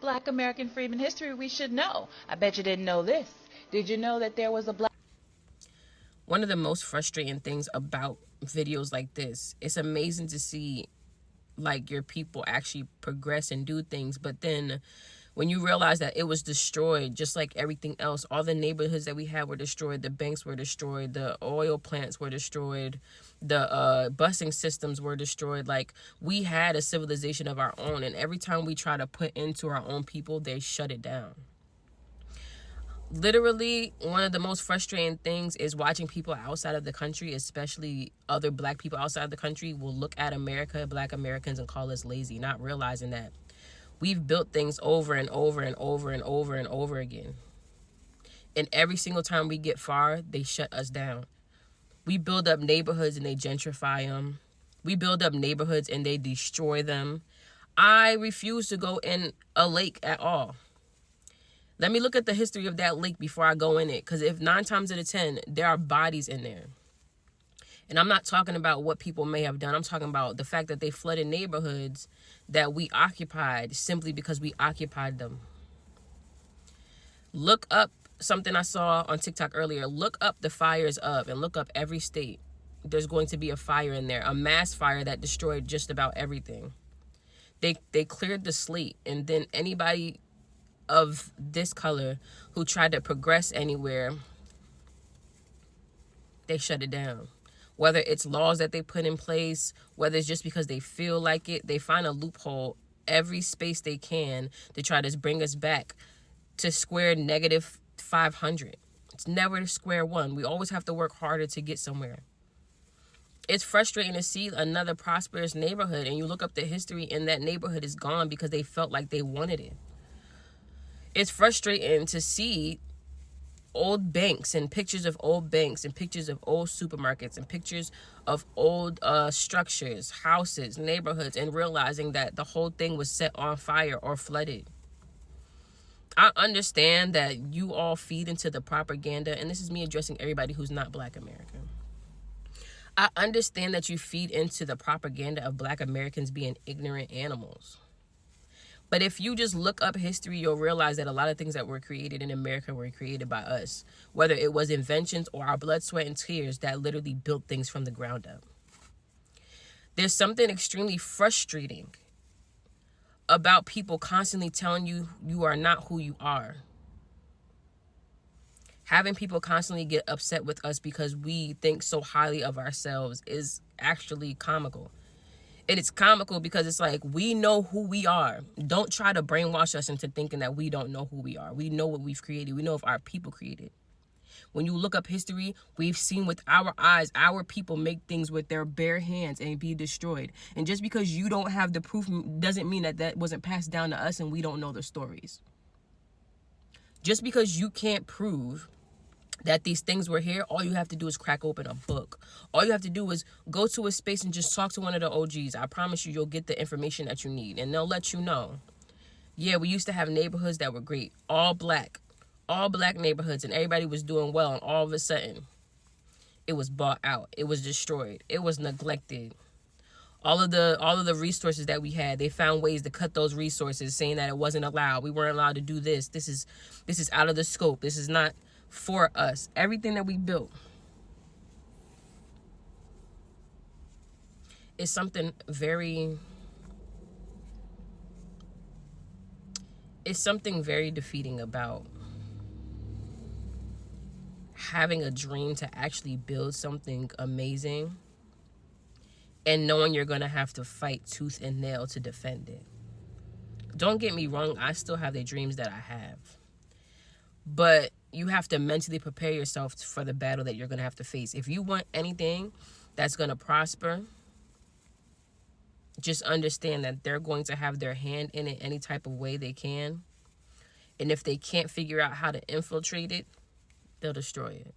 Black American freedom history we should know. I bet you didn't know this. Did you know that there was a black... One of the most frustrating things about videos like this, it's amazing to see like your people actually progress and do things, but then when you realize that it was destroyed just like everything else, all the neighborhoods that we had were destroyed, the banks were destroyed, the oil plants were destroyed, the busing systems were destroyed. Like, we had a civilization of our own, and every time we try to put into our own people, they shut it down. Literally, one of the most frustrating things is watching people outside of the country, especially other black people outside of the country, will look at America, black Americans, and call us lazy, not realizing that we've built things over and over and over and over and over again. And every single time we get far, they shut us down. We build up neighborhoods and they gentrify them. We build up neighborhoods and they destroy them. I refuse to go in a lake at all. Let me look at the history of that lake before I go in it. Because if 9 times out of 10, there are bodies in there. And I'm not talking about what people may have done. I'm talking about the fact that they flooded neighborhoods that we occupied simply because we occupied them. Look up something I saw on TikTok earlier. Look up the fires of, and look up every state. There's going to be a fire in there. A mass fire that destroyed just about everything. They cleared the slate. And then anybody of this color who tried to progress anywhere, they shut it down. Whether it's laws that they put in place, whether it's just because they feel like it, they find a loophole every space they can to try to bring us back to square negative 500. It's never square one. We always have to work harder to get somewhere. It's frustrating to see another prosperous neighborhood and you look up the history and that neighborhood is gone because they felt like they wanted it. It's frustrating to see old banks and pictures of old banks and pictures of old supermarkets and pictures of old structures, houses, neighborhoods, and realizing that the whole thing was set on fire or flooded. I understand that you all feed into the propaganda, and this is me addressing everybody who's not Black American. I understand that you feed into the propaganda of Black Americans being ignorant animals. But if you just look up history, you'll realize that a lot of things that were created in America were created by us. Whether it was inventions or our blood, sweat, and tears that literally built things from the ground up. There's something extremely frustrating about people constantly telling you you are not who you are. Having people constantly get upset with us because we think so highly of ourselves is actually comical. And it's comical because it's like, we know who we are. Don't try to brainwash us into thinking that we don't know who we are. We know what we've created. We know if our people created. When you look up history, we've seen with our eyes, our people make things with their bare hands and be destroyed. And just because you don't have the proof doesn't mean that that wasn't passed down to us and we don't know the stories. Just because you can't prove that these things were here, all you have to do is crack open a book. All you have to do is go to a space and just talk to one of the OGs. I promise you, you'll get the information that you need. And they'll let you know. Yeah, we used to have neighborhoods that were great. All black neighborhoods, and everybody was doing well. And all of a sudden, it was bought out. It was destroyed. It was neglected. All of the resources that we had, they found ways to cut those resources, saying that it wasn't allowed. We weren't allowed to do this. This is out of the scope. This is not for us. Everything that we built is something very defeating about having a dream to actually build something amazing and knowing you're gonna have to fight tooth and nail to defend it. Don't get me wrong, I still have the dreams that I have, but you have to mentally prepare yourself for the battle that you're going to have to face. If you want anything that's going to prosper, just understand that they're going to have their hand in it any type of way they can. And if they can't figure out how to infiltrate it, they'll destroy it.